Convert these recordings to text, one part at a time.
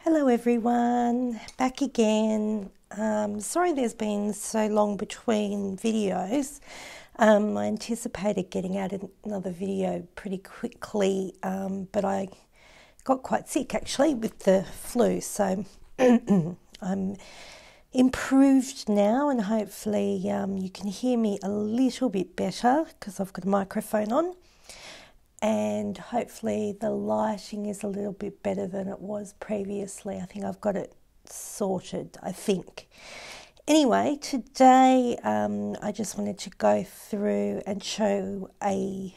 Hello everyone, back again. Sorry there's been so long between videos. I anticipated getting out another video pretty quickly, but I got quite sick actually with the flu, so I'm improved now and hopefully you can hear me a little bit better because I've got a microphone on. And hopefully the lighting is a little bit better than it was previously. I think I've got it sorted, I think. Anyway, today I just wanted to go through and show a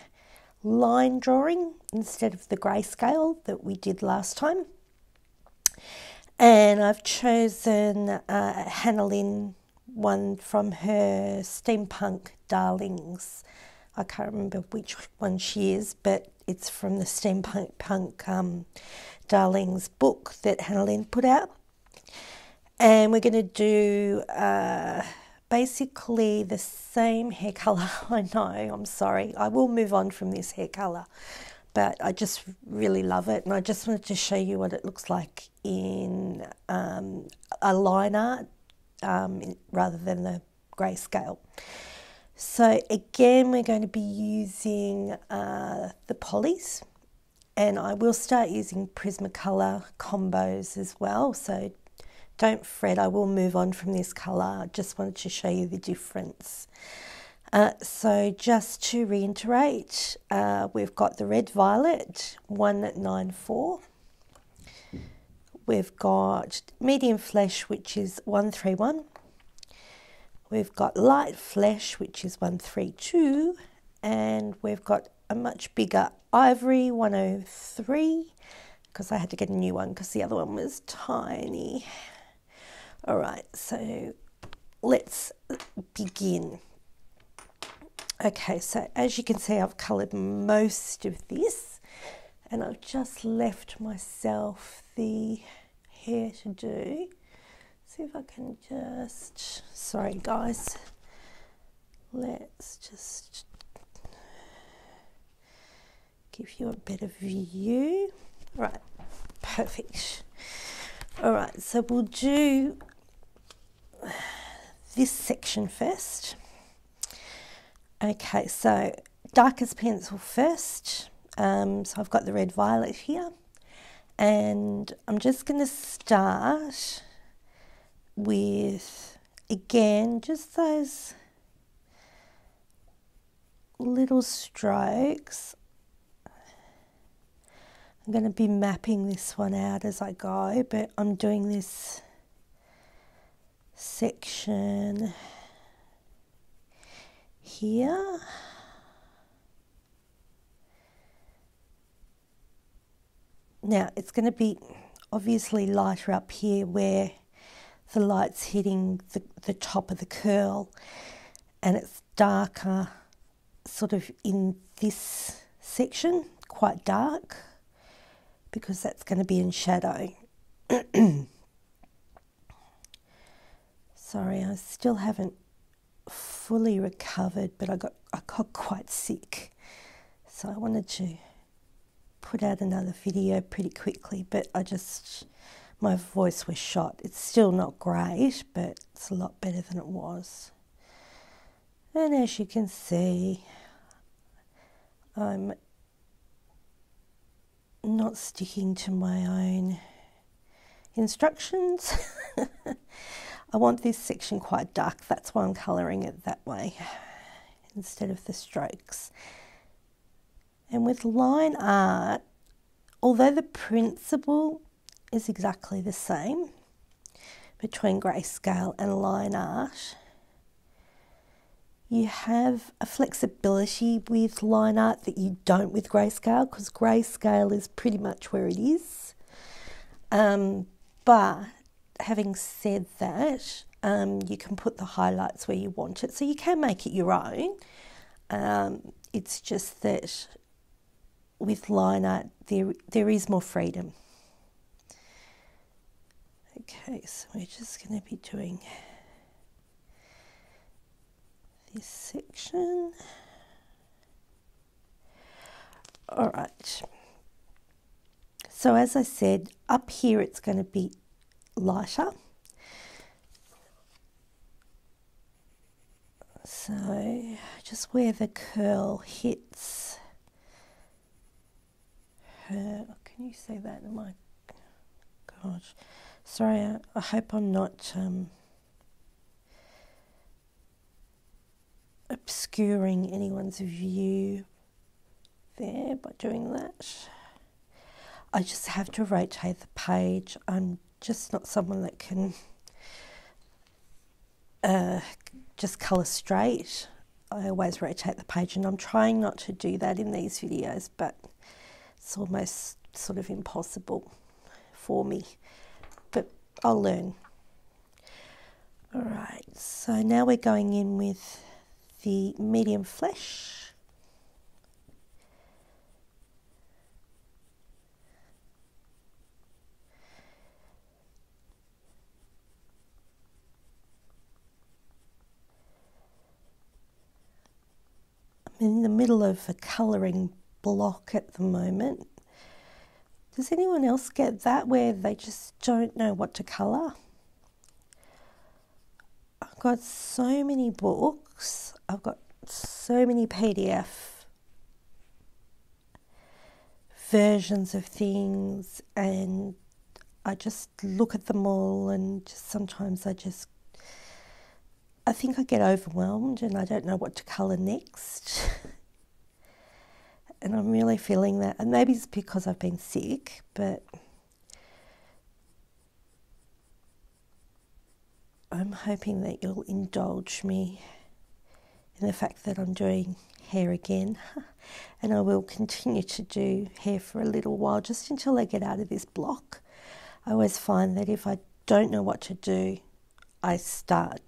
line drawing instead of the grayscale that we did last time. And I've chosen Lynn, one from her Steampunk Darlings. I can't remember which one she is, but it's from the Steampunk Darlings book that Lynn put out. And we're going to do basically the same hair colour. I know, I'm sorry. I will move on from this hair colour, but I just really love it. And I just wanted to show you what it looks like in a line art rather than the grayscale. So again, we're going to be using the polys, and I will start using Prismacolor combos as well. So don't fret, I will move on from this colour. I just wanted to show you the difference. So just to reiterate, we've got the red violet 194. We've got medium flesh, which is 131. We've got light flesh, which is 132, and we've got a much bigger ivory, 103, because I had to get a new one because the other one was tiny. All right, so let's begin. Okay, so as you can see, I've coloured most of this, and I've just left myself the hair to do. See if I can just, sorry guys, let's just give you a better view. Right, perfect. All right, so we'll do this section first. Okay, so darkest pencil first. So I've got the red violet here, and I'm just going to start with, again, just those little strokes. I'm going to be mapping this one out as I go, but I'm doing this section here. Now it's going to be obviously lighter up here where the light's hitting the top of the curl, and it's darker sort of in this section, quite dark, because that's going to be in shadow. Sorry, I still haven't fully recovered, but I got quite sick, so I wanted to put out another video pretty quickly, but my voice was shot. It's still not great, but it's a lot better than it was. And as you can see, I'm not sticking to my own instructions. I want this section quite dark. That's why I'm colouring it that way instead of the strokes. And with line art, although the principle is exactly the same between grayscale and line art, you have a flexibility with line art that you don't with grayscale, because grayscale is pretty much where it is. But having said that, you can put the highlights where you want it, so you can make it your own. It's just that with line art there is more freedom. Okay, so we're just going to be doing this section. All right. So as I said, up here it's going to be lighter. So just where the curl hits her, can you see that? Oh my gosh, sorry, I hope I'm not obscuring anyone's view there by doing that. I just have to rotate the page. I'm just not someone that can just colour straight. I always rotate the page, and I'm trying not to do that in these videos, but it's almost sort of impossible for me, but I'll learn. Alright, so now we're going in with the medium flesh. I'm in the middle of a colouring block at the moment. Does anyone else get that, where they just don't know what to colour? I've got so many books, I've got so many PDF versions of things, and I just look at them all, and just sometimes I think I get overwhelmed and I don't know what to colour next. And I'm really feeling that, and maybe it's because I've been sick, but I'm hoping that you'll indulge me in the fact that I'm doing hair again. And I will continue to do hair for a little while, just until I get out of this block. I always find that if I don't know what to do, I start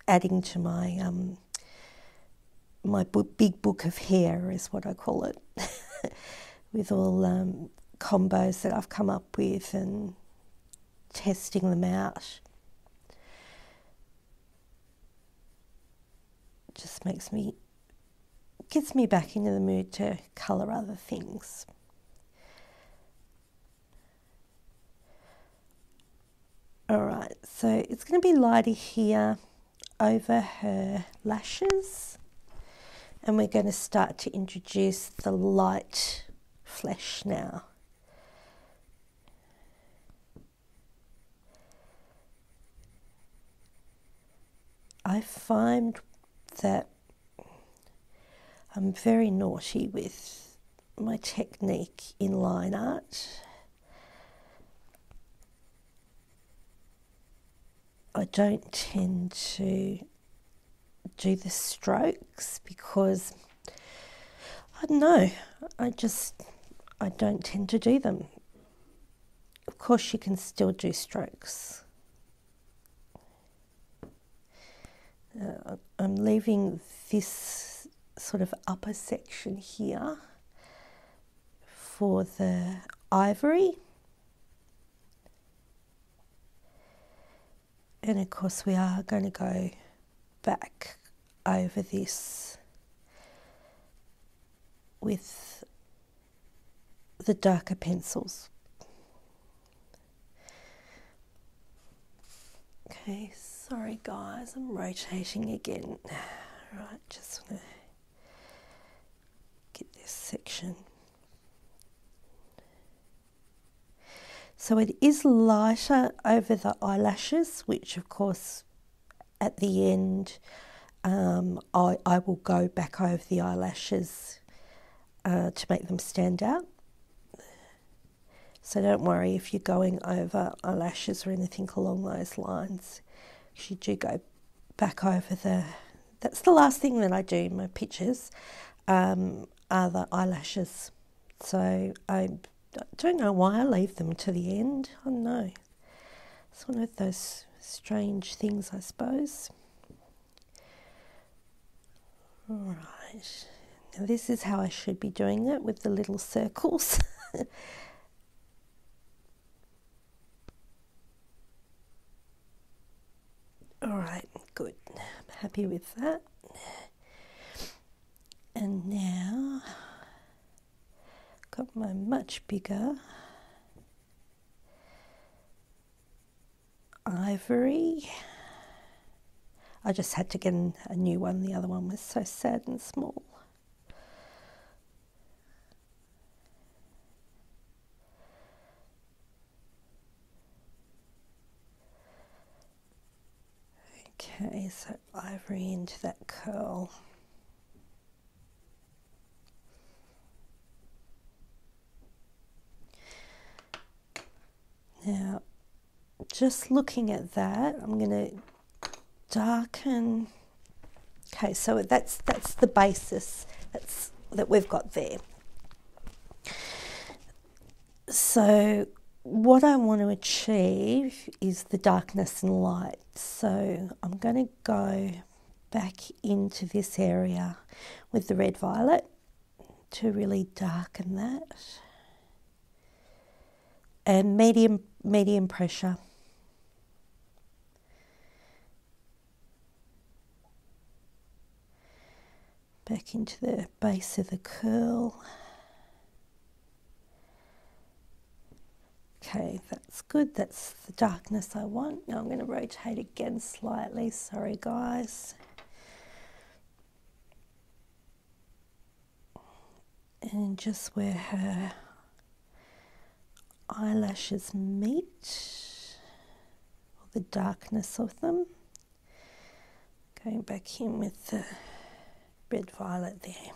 adding to my big book of hair, is what I call it, with all combos that I've come up with and testing them out. Just gets me back into the mood to colour other things. Alright, so it's going to be lighter here over her lashes, and we're going to start to introduce the light flesh now. I find that I'm very naughty with my technique in line art. I don't tend to do the strokes because, I don't know, I don't tend to do them. Of course you can still do strokes. I'm leaving this sort of upper section here for the ivory. And of course we are going to go back over this with the darker pencils. Okay, sorry guys, I'm rotating again. Right, just want to get this section. So it is lighter over the eyelashes, which of course at the end I will go back over the eyelashes to make them stand out. So don't worry if you're going over eyelashes or anything along those lines. You do go back over that's the last thing that I do in my pictures, are the eyelashes. So I don't know why I leave them to the end. I don't know. It's one of those strange things, I suppose. Alright, now this is how I should be doing it, with the little circles. Alright, good. I'm happy with that. And now, got my much bigger ivory. I just had to get a new one. The other one was so sad and small. Okay, so ivory into that curl. Now, just looking at that, I'm going to darken. Okay, so that's the basis that we've got there. So what I want to achieve is the darkness and light. So I'm going to go back into this area with the red violet to really darken that. And medium pressure. Back into the base of the curl. Okay, that's good. That's the darkness I want. Now I'm going to rotate again slightly. Sorry, guys. And just where her eyelashes meet, or the darkness of them. Going back in with the red violet there.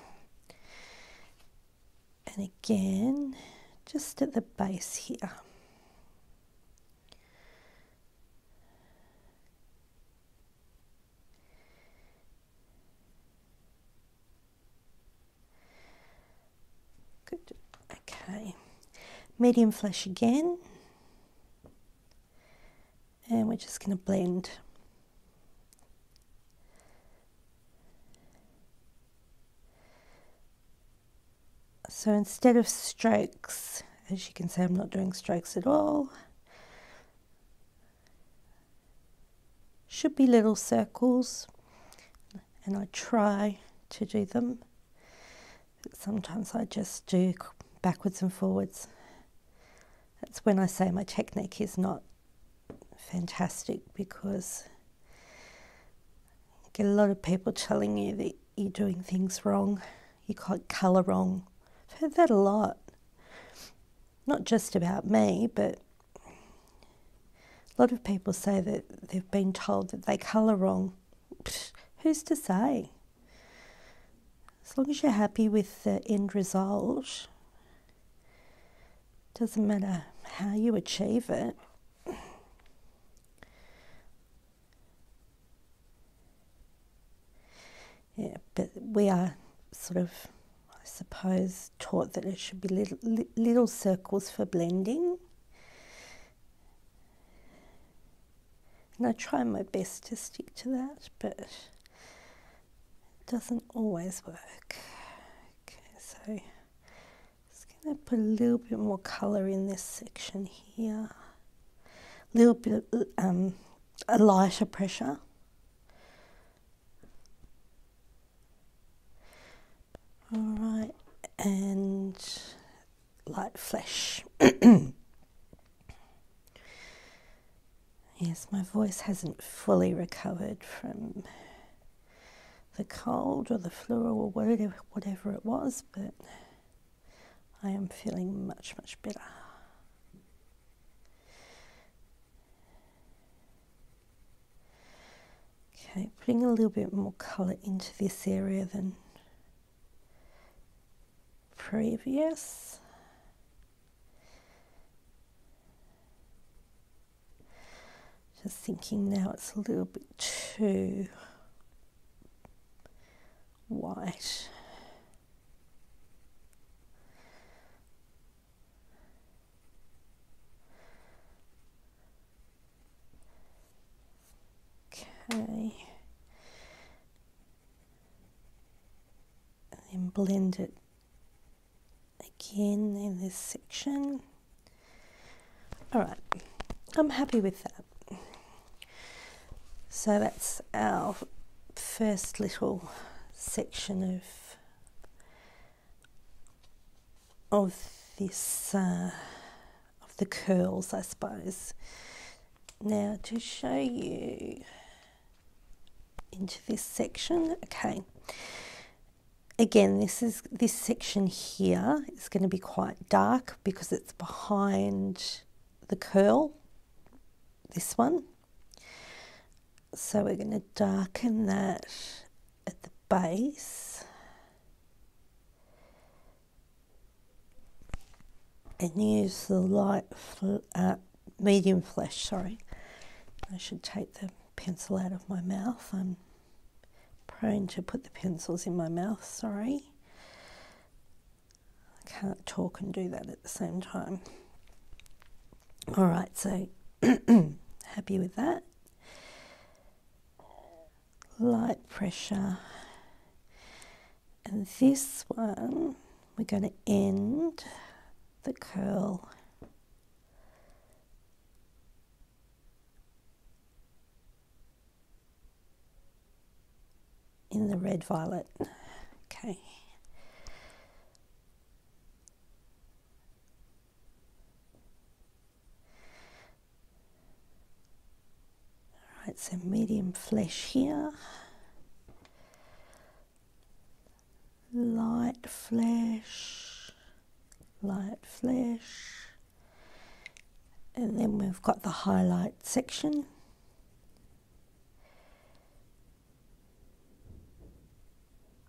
And again, just at the base here. Good. Okay. Medium flash again. And we're just going to blend. So instead of strokes, as you can see, I'm not doing strokes at all. Should be little circles, and I try to do them. But sometimes I just do backwards and forwards. That's when I say my technique is not fantastic, because I get a lot of people telling you that you're doing things wrong. You got colour wrong. I've heard that a lot. Not just about me, but a lot of people say that they've been told that they colour wrong. Psh, who's to say? As long as you're happy with the end result, doesn't matter how you achieve it. Yeah, but we are sort of, I suppose, taught that it should be little circles for blending. And I try my best to stick to that, but it doesn't always work. Okay, so just going to put a little bit more colour in this section here. A little bit a lighter pressure. All right, and light flash. Yes, my voice hasn't fully recovered from the cold or the flu or whatever it was, but I am feeling much, much better. Okay, putting a little bit more colour into this area than previous. Just thinking now it's a little bit too white. Okay. And then blend it again in this section. All right, I'm happy with that. So that's our first little section of of this, of the curls, I suppose. Now to show you into this section, okay. Again, this section here is going to be quite dark because it's behind the curl, this one. So we're going to darken that at the base and use the light, medium flesh, sorry. I should take the pencil out of my mouth. I'm prone to put the pencils in my mouth, sorry. I can't talk and do that at the same time. All right, so happy with that. Light pressure. And this one, we're going to end the curl in the red violet. Okay. All right, so medium flesh here. Light flesh. Light flesh. And then we've got the highlight section.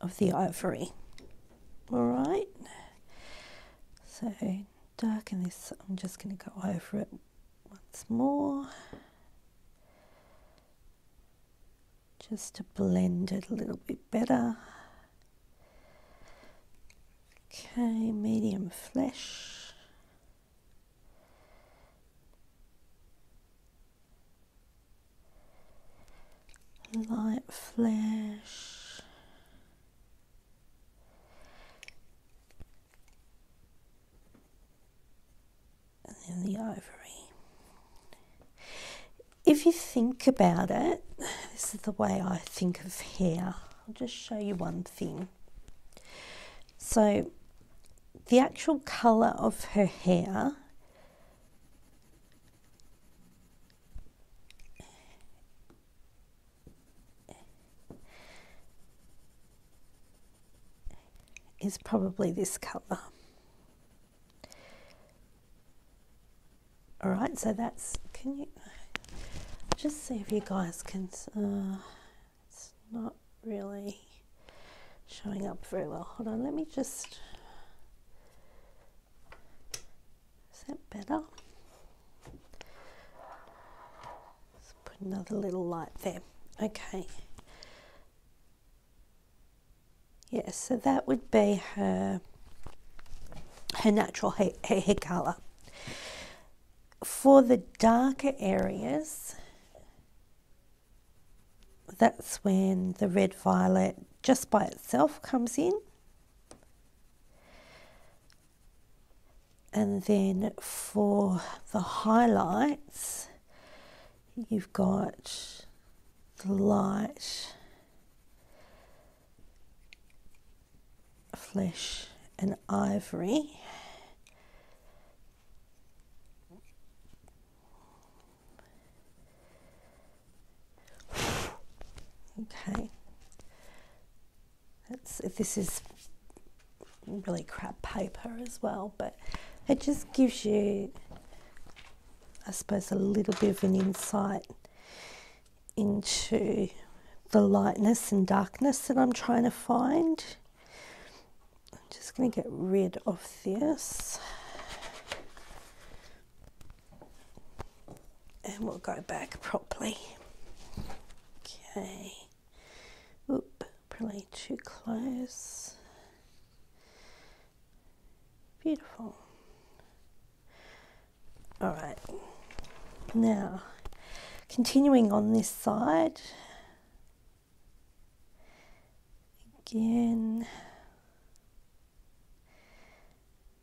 Of the ivory. All right, so darken this. I'm just going to go over it once more just to blend it a little bit better. Okay, medium flesh. Light flesh. And the ivory. If you think about it, this is the way I think of hair. I'll just show you one thing. So the actual colour of her hair is probably this colour. All right, so that's, can you just see if you guys can, it's not really showing up very well. Hold on, let me just, is that better? Let's put another little light there. Okay. Yeah, so that would be her natural hair colour. For the darker areas, that's when the red violet just by itself comes in. And then for the highlights, you've got the light flesh and ivory. Okay, this is really crap paper as well, but it just gives you, I suppose, a little bit of an insight into the lightness and darkness that I'm trying to find. I'm just going to get rid of this and we'll go back properly. Okay. Oop, probably too close. Beautiful. All right. Now, continuing on this side. Again,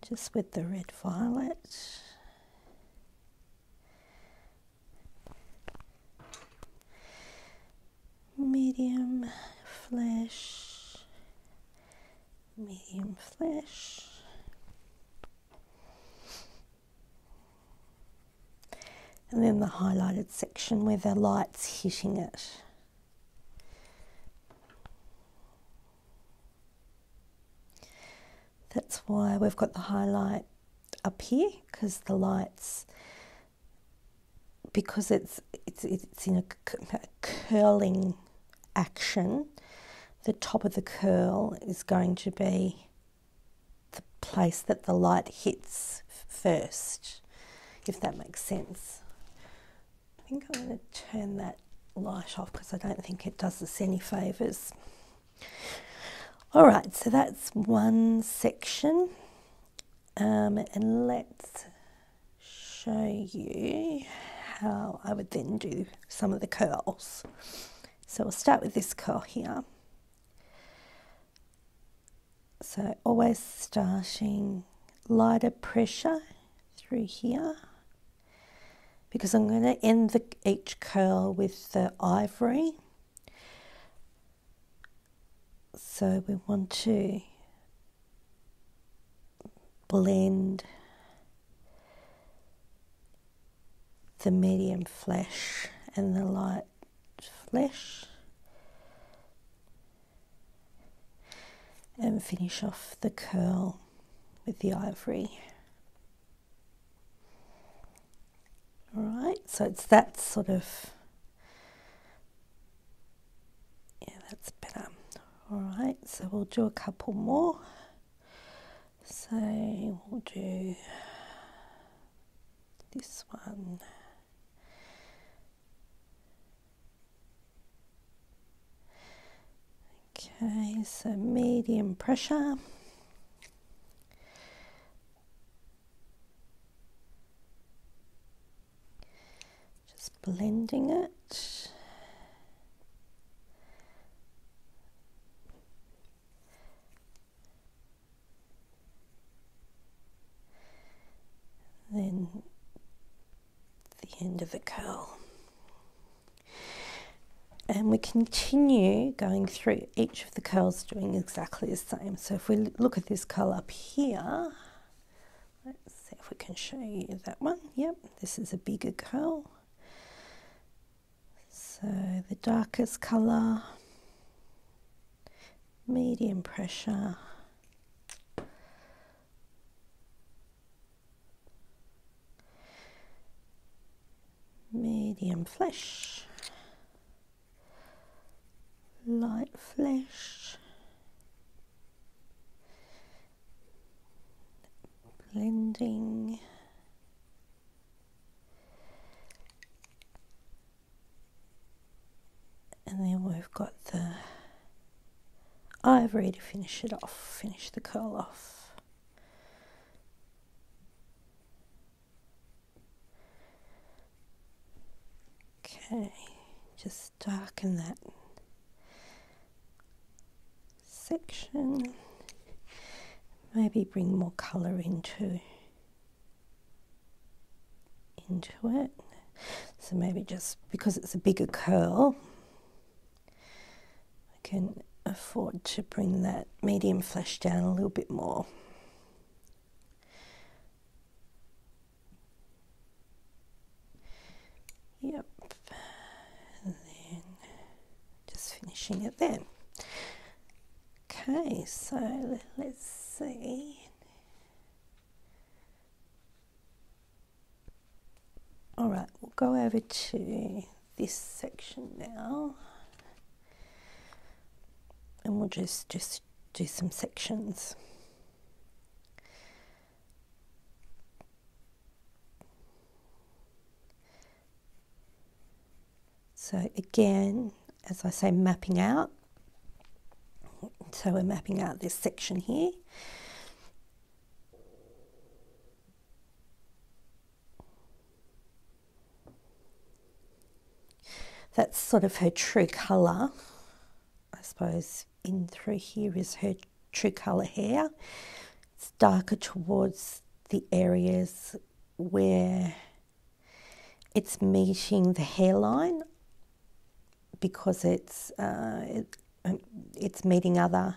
just with the red violet. Medium flesh, medium flesh. and then the highlighted section where the light's hitting it. That's why we've got the highlight up here, because the lights, because it's in a curling action, the top of the curl is going to be the place that the light hits first, if that makes sense. I think I'm going to turn that light off because I don't think it does us any favours. Alright, so that's one section, and let's show you how I would then do some of the curls. So we'll start with this curl here. So always starting lighter pressure through here, because I'm going to end each curl with the ivory. So we want to blend the medium flesh and the light flesh, and finish off the curl with the ivory. Alright, so it's that sort of, yeah, that's better. Alright, so we'll do a couple more. So we'll do this one. Okay, so medium pressure. Just blending it. Then the end of the curl. And we continue going through each of the curls doing exactly the same. So if we look at this curl up here, let's see if we can show you that one. Yep, this is a bigger curl. So the darkest colour, medium pressure, medium flesh, light flesh, blending, and then we've got the ivory to finish it off, finish the curl off. Okay, just darken that section, maybe bring more colour into it. So maybe just because it's a bigger curl, I can afford to bring that medium flesh down a little bit more. Yep, and then just finishing it there. Okay, so let's see. All right, we'll go over to this section now, and we'll just do some sections. So again, as I say, mapping out. So we're mapping out this section here. That's sort of her true colour. I suppose in through here is her true colour hair. It's darker towards the areas where it's meeting the hairline, because it's meeting other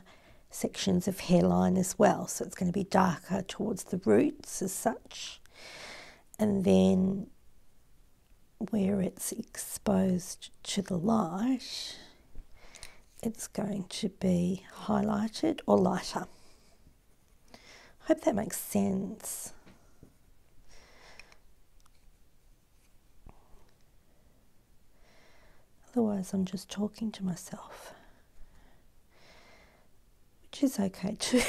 sections of hairline as well. So it's going to be darker towards the roots as such. And then where it's exposed to the light, it's going to be highlighted or lighter. Hope that makes sense. Otherwise, I'm just talking to myself, which is okay too.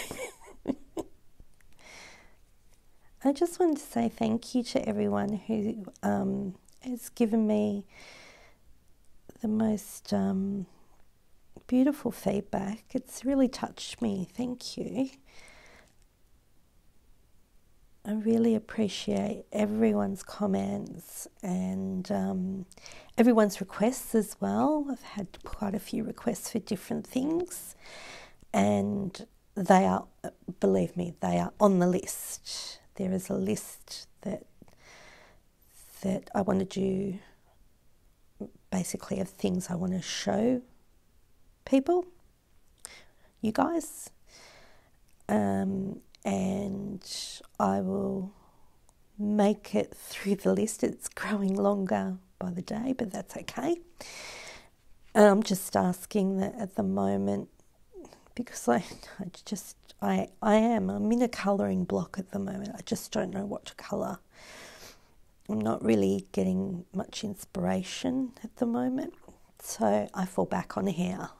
I just wanted to say thank you to everyone who has given me the most beautiful feedback. It's really touched me. Thank you. I really appreciate everyone's comments and everyone's requests as well. I've had quite a few requests for different things, and they are, believe me, they are on the list. There is a list that I want to do, basically, of things I want to show people, you guys, and I will make it through the list. It's growing longer by the day, but that's okay. I'm just asking that at the moment, because I'm in a colouring block at the moment. I just don't know what to colour. I'm not really getting much inspiration at the moment, so I fall back on hair.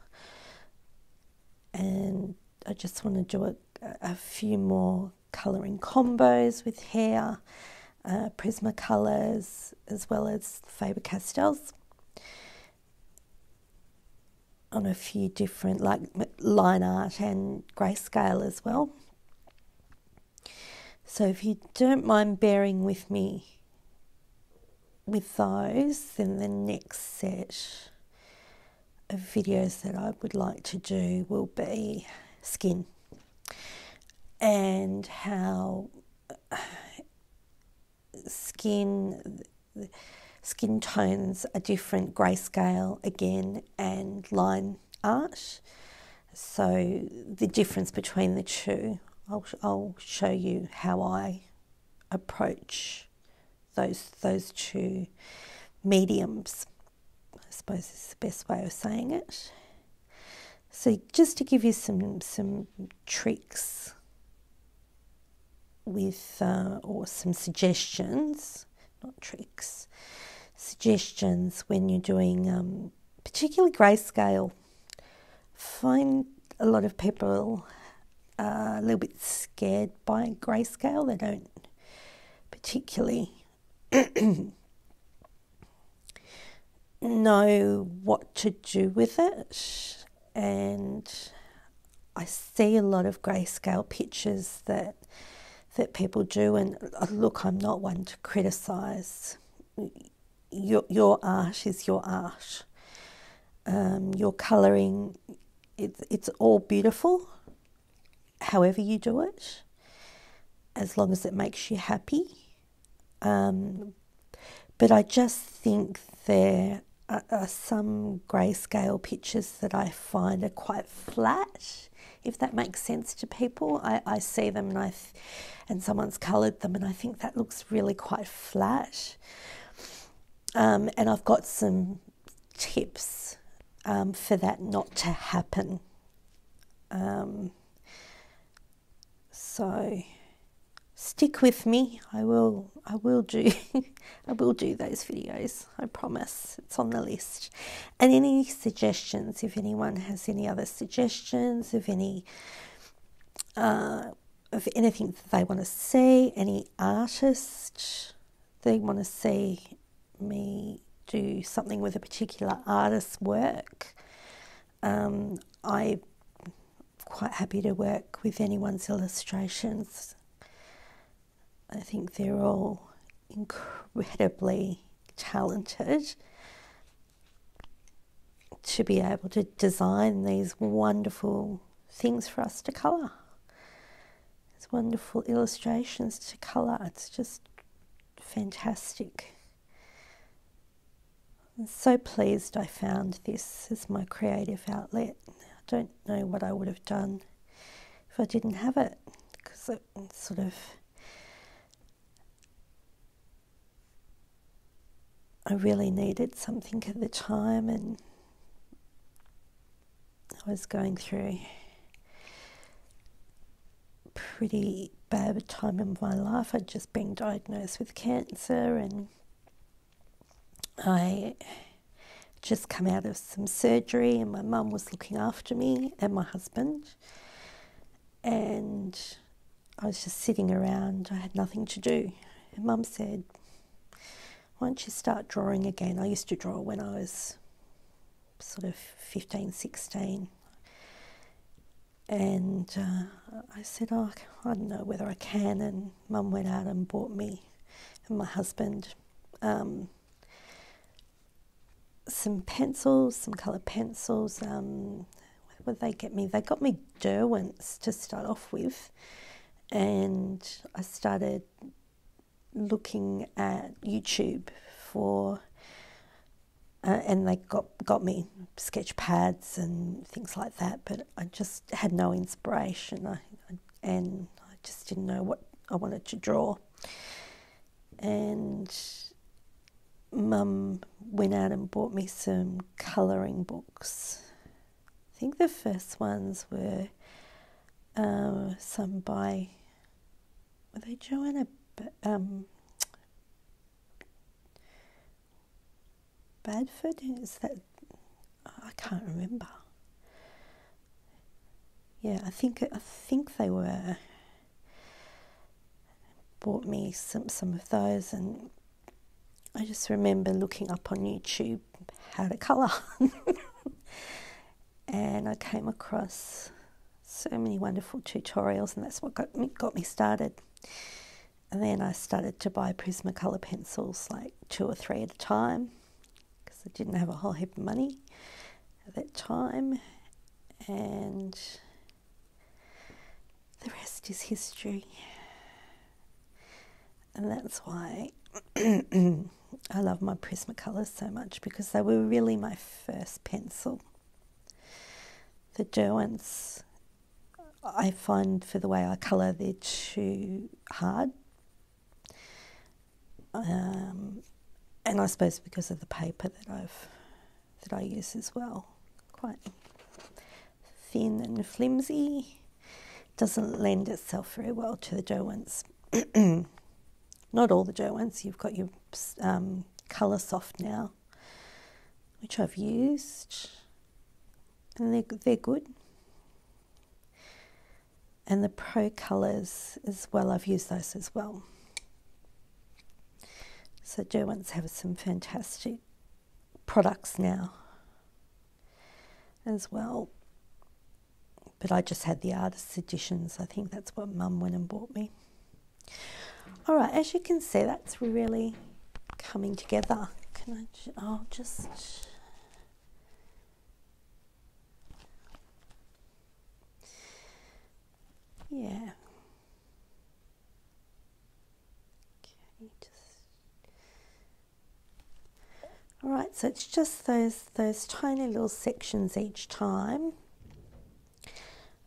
And I just want to do a few more colouring combos with hair, Prismacolors, as well as Faber Castells, on a few different, like line art and grayscale as well. So if you don't mind bearing with me with those, then the next set of videos that I would like to do will be skin, and how skin tones are different, grayscale again, and line art. So the difference between the two, I'll show you how I approach those two mediums, I suppose is the best way of saying it. So just to give you some tricks with, or some suggestions, not tricks, suggestions when you're doing particularly grayscale. Find a lot of people are a little bit scared by grayscale. They don't particularly know what to do with it, and I see a lot of grayscale pictures that people do, and look, I'm not one to criticise. Your art is your art. Your colouring, it's all beautiful, however you do it, as long as it makes you happy. But I just think there are some grayscale pictures that I find are quite flat, if that makes sense to people. I see them and someone's coloured them, and I think that looks really quite flat. And I've got some tips for that not to happen. So stick with me. I will do I will do those videos. I promise. It's on the list. And any suggestions, if anyone has any other suggestions of anything that they want to see, any artist they want to see me do something with a particular artist's work, I'm quite happy to work with anyone's illustrations. I think they're all incredibly talented to be able to design these wonderful things for us to colour. These wonderful illustrations to colour. It's just fantastic. I'm so pleased I found this as my creative outlet. I don't know what I would have done if I didn't have it, because it sort of, I really needed something at the time, and I was going through a pretty bad time in my life. I'd just been diagnosed with cancer, and I just come out of some surgery, and my mum was looking after me and my husband, and I was just sitting around. I had nothing to do, and Mum said, why don't you start drawing again? I used to draw when I was sort of 15, 16, and I said, oh, I don't know whether I can, and Mum went out and bought me and my husband some pencils, some coloured pencils. What did they get me? They got me Derwents to start off with, and I started looking at YouTube for, and they got me sketch pads and things like that, but I just had no inspiration, and I just didn't know what I wanted to draw. And Mum went out and bought me some colouring books. I think the first ones were some by, were they Joanna Badford? Is that, I can't remember. Yeah, I think they were, bought me some of those, and I just remember looking up on YouTube how to colour. And I came across so many wonderful tutorials, and that's what got me started. And then I started to buy Prismacolor pencils, like 2 or 3 at a time, because I didn't have a whole heap of money at that time. And the rest is history. And that's why I love my Prismacolors so much, because they were really my first pencil. The Derwents, I find for the way I colour, they're too hard. And I suppose because of the paper that I use as well, quite thin and flimsy, doesn't lend itself very well to the Derwents. Not all the Derwents. You've got your Colour Soft now, which I've used, and they're good. And the Pro Colours as well, I've used those as well. So Derwents have some fantastic products now as well. But I just had the artist's editions. I think that's what Mum went and bought me. All right, as you can see, that's really coming together. I'll just... Yeah. Okay, all right, so it's just those tiny little sections each time.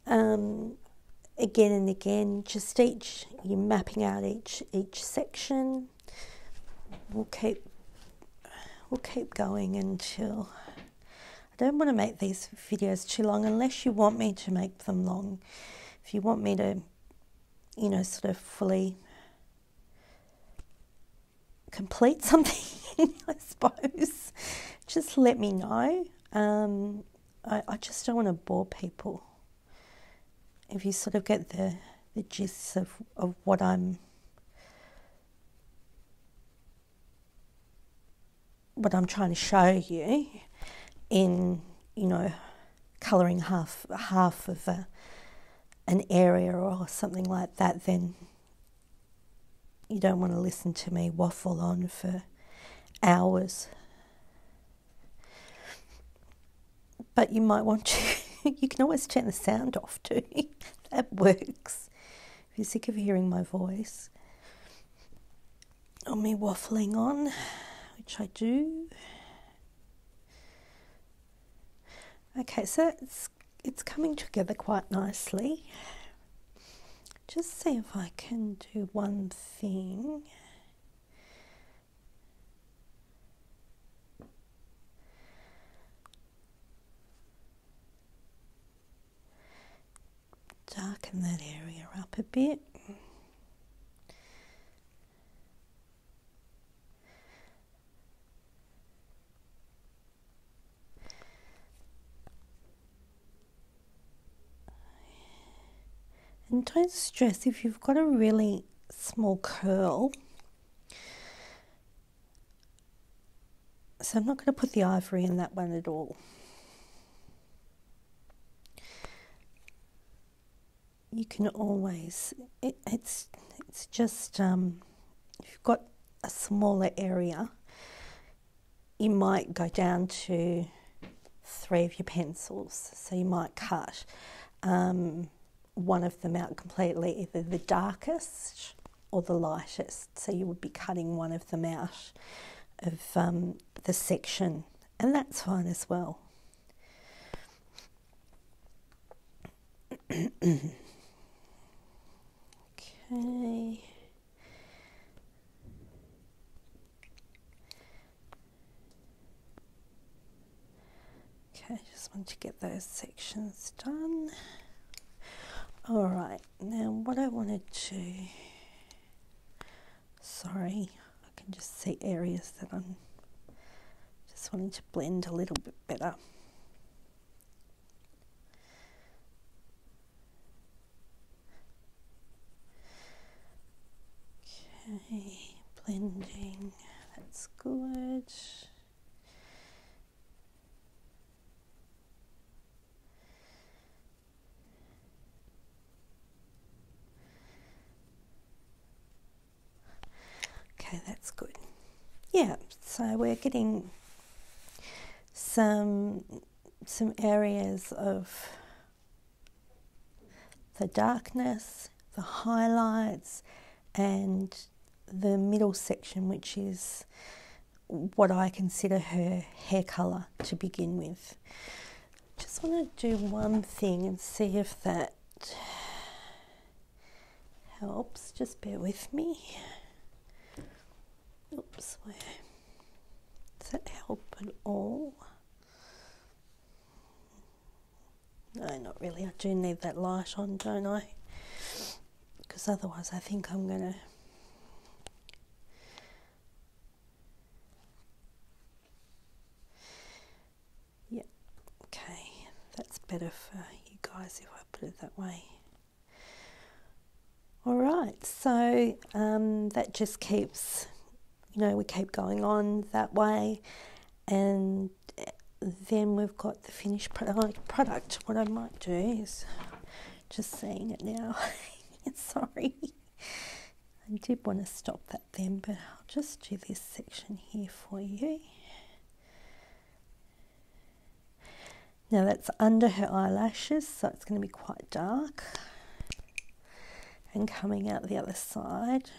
Again and again, just you're mapping out each section. We'll keep going until, I don't want to make these videos too long unless you want me to make them long. If you want me to, sort of fully complete something, I suppose, just let me know. I just don't want to bore people. If you sort of get the gist of what I'm trying to show you in, colouring half of an area or something like that, then you don't want to listen to me waffle on for hours. But you might want to. You can always turn the sound off too. That works. If you're sick of hearing my voice or me waffling on, which I do. Okay, so it's coming together quite nicely. Just see if I can do one thing. up a bit. And don't stress if you've got a really small curl. So I'm not going to put the ivory in that one at all. You can always, it's just, if you've got a smaller area, you might go down to 3 of your pencils. So you might cut one of them out completely, either the darkest or the lightest. So you would be cutting one of them out of the section, and that's fine as well. Okay. Okay, just want to get those sections done. All right, now what I want to do, sorry, I can just see areas that I'm just wanting to blend a little bit better. Okay, blending, that's good. Okay, that's good. Yeah, so we're getting some areas of the darkness, the highlights, and the middle section, which is what I consider her hair colour to begin with. Just want to do one thing and see if that helps. Just bear with me. Oops, does that help at all? No, not really. I do need that light on, don't I? Because otherwise I think I'm going to... Yeah, okay. That's better for you guys if I put it that way. All right, so that just keeps... You know, we keep going on that way, and then we've got the finished product. What I might do is, just seeing it now, sorry, I did want to stop that then, but I'll just do this section here for you. Now that's under her eyelashes, so it's going to be quite dark, and coming out the other side.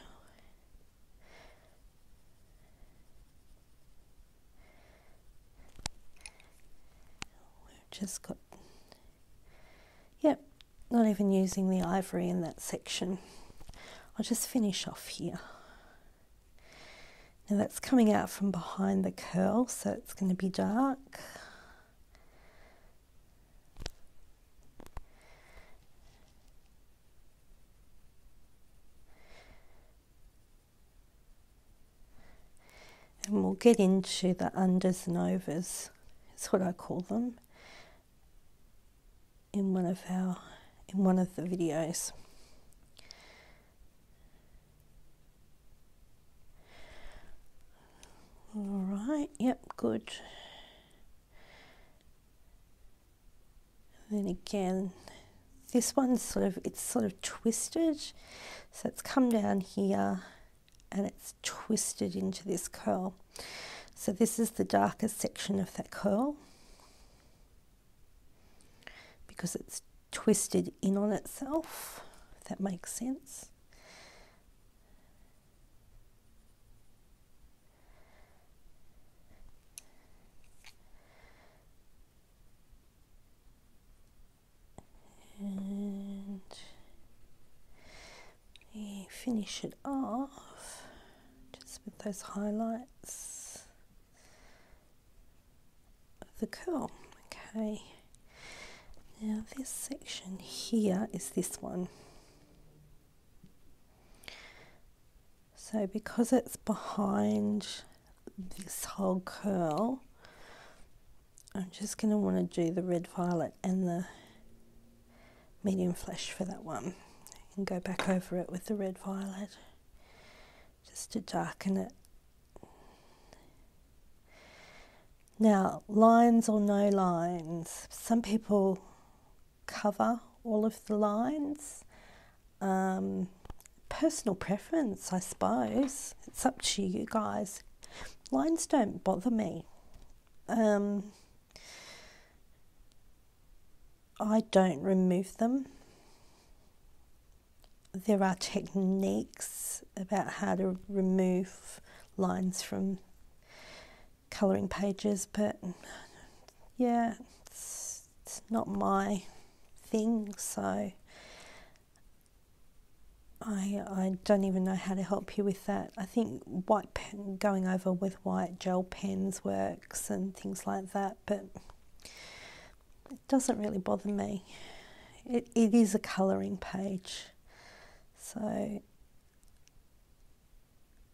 Just got, yep, not even using the ivory in that section. I'll just finish off here. Now that's coming out from behind the curl, so it's going to be dark. And we'll get into the unders and overs, is what I call them, in one of the videos. All right, yep, good. And then again, this one's it's sort of twisted, so it's come down here and it's twisted into this curl. So this is the darkest section of that curl, because it's twisted in on itself, if that makes sense. And we finish it off just with those highlights of the curl. Okay. Now this section here is this one. So because it's behind this whole curl, I'm just going to want to do the red violet and the medium flash for that one, and go back over it with the red violet just to darken it. Now, lines or no lines, some people cover all of the lines. Personal preference, I suppose. It's up to you guys. Lines don't bother me. I don't remove them. There are techniques about how to remove lines from colouring pages, but yeah, it's not my thing, so I don't even know how to help you with that. I think going over with white gel pens works and things like that, but it doesn't really bother me. It is a colouring page, so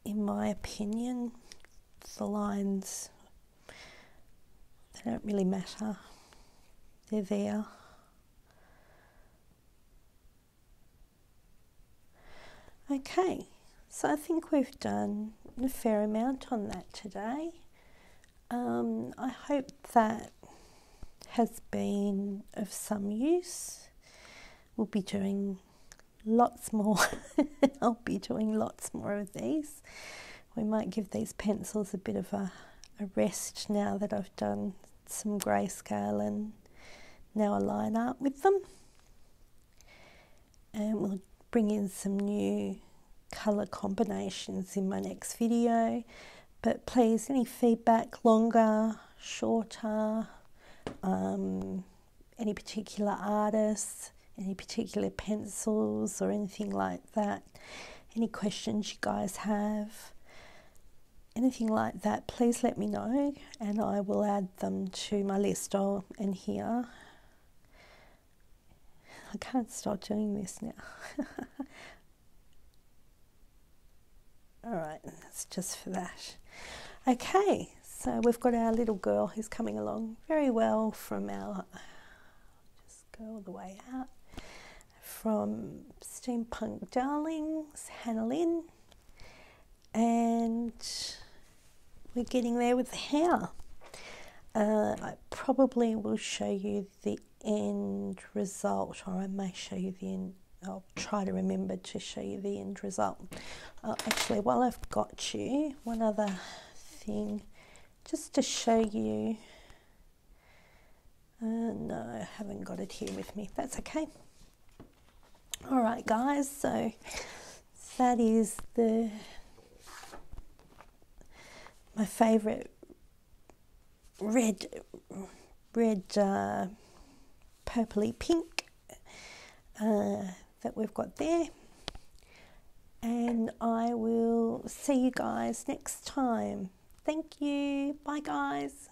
in my opinion, the lines, they don't really matter. They're there. Okay, so I think we've done a fair amount on that today. I hope that has been of some use. We'll be doing lots more. I'll be doing lots more of these. We might give these pencils a bit of a rest now that I've done some grayscale and now a line art with them. And we'll bring in some new colour combinations in my next video. But please, any feedback, longer, shorter, any particular artists, any particular pencils or anything like that, any questions you guys have, anything like that, please let me know and I will add them to my list. And here, I can't stop doing this now. Alright, that's just for that. Okay, so we've got our little girl who's coming along very well from our, just go all the way out, from Steampunk Darlings, Lynn, and we're getting there with the hair. I probably will show you the end result, or I may show you the end. I'll try to remember to show you the end result. Actually, while I've got you, one other thing, just to show you. No, I haven't got it here with me. That's okay. All right, guys. So that is my favourite red purpley pink that we've got there, and I will see you guys next time. Thank you. Bye guys.